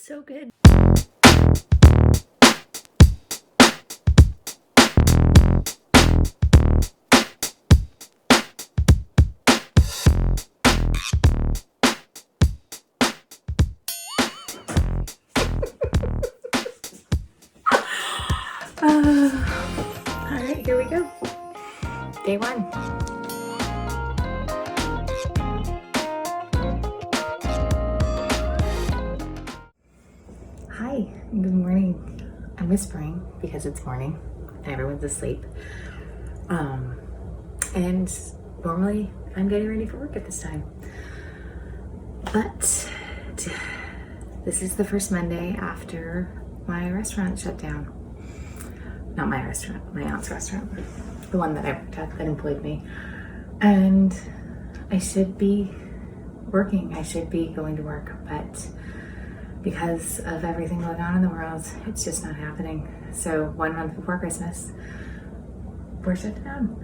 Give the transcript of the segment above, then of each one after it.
so good. All right, here we go. Day one. Hi, good morning. I'm whispering because it's morning and everyone's asleep. And normally I'm getting ready for work at this time. But this is the first Monday after my restaurant shut down. Not my restaurant, my aunt's restaurant. The one that I worked at that employed me. And I should be working. I should be going to work, but because of everything going on in the world, it's just not happening. So 1 month before Christmas, we're shut down.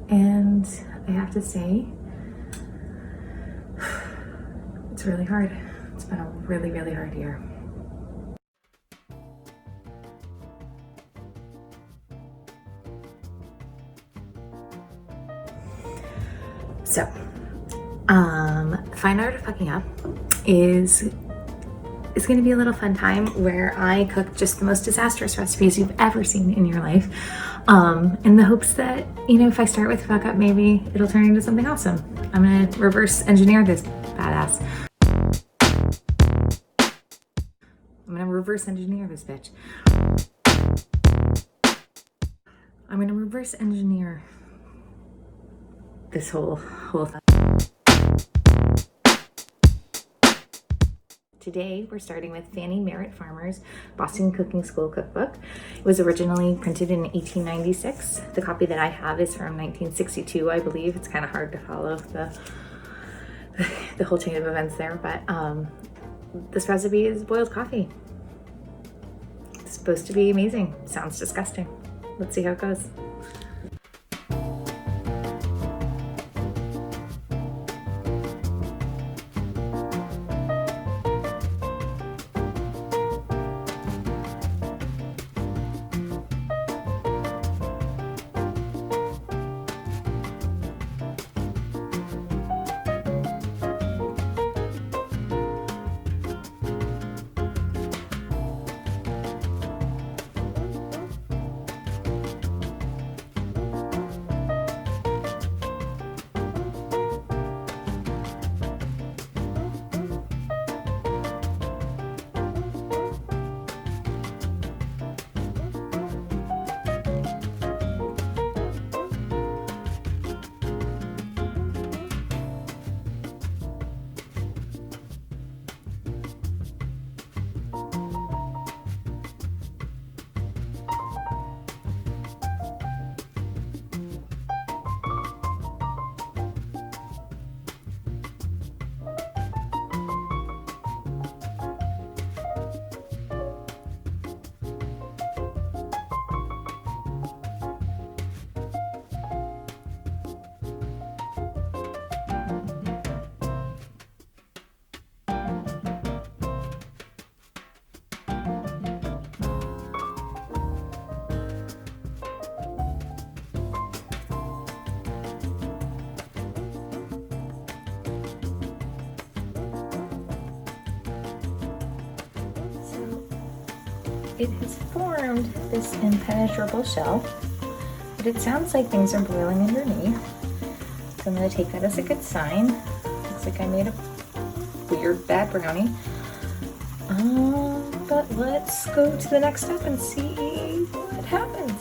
And I have to say, it's really hard. It's been a really, really hard year. So, Fine Art of Fucking Up is going to be a little fun time where I cook just the most disastrous recipes you've ever seen in your life, in the hopes that, if I start with fuck up, maybe it'll turn into something awesome. I'm going to reverse engineer this badass. I'm going to reverse engineer this bitch. I'm going to reverse engineer this whole thing. Today, we're starting with Fannie Farmer's Boston Cooking School Cookbook. It was originally printed in 1896. The copy that I have is from 1962, I believe. It's kind of hard to follow the whole chain of events there, but this recipe is boiled coffee. It's supposed to be amazing. Sounds disgusting. Let's see how it goes. It has formed this impenetrable shell, but it sounds like things are boiling underneath. So I'm going to take that as a good sign. Looks like I made a weird bad brownie. But let's go to the next step and see what happens.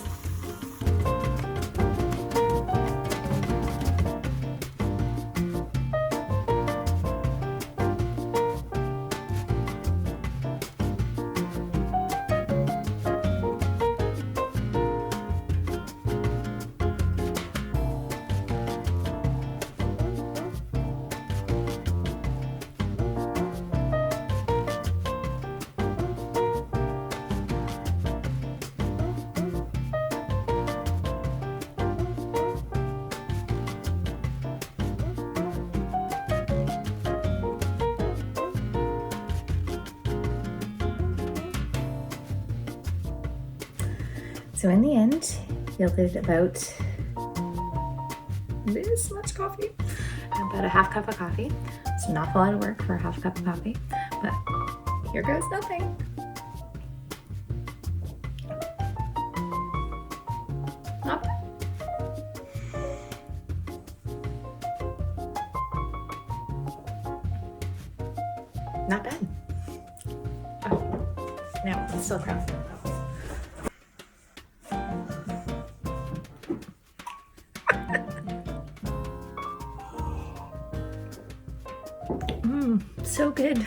So in the end, yielded about this much coffee, about a half cup of coffee. So not a lot of work for a half cup of coffee, but here goes nothing. Not bad. Not bad. Oh, no, it's still crowded. So good.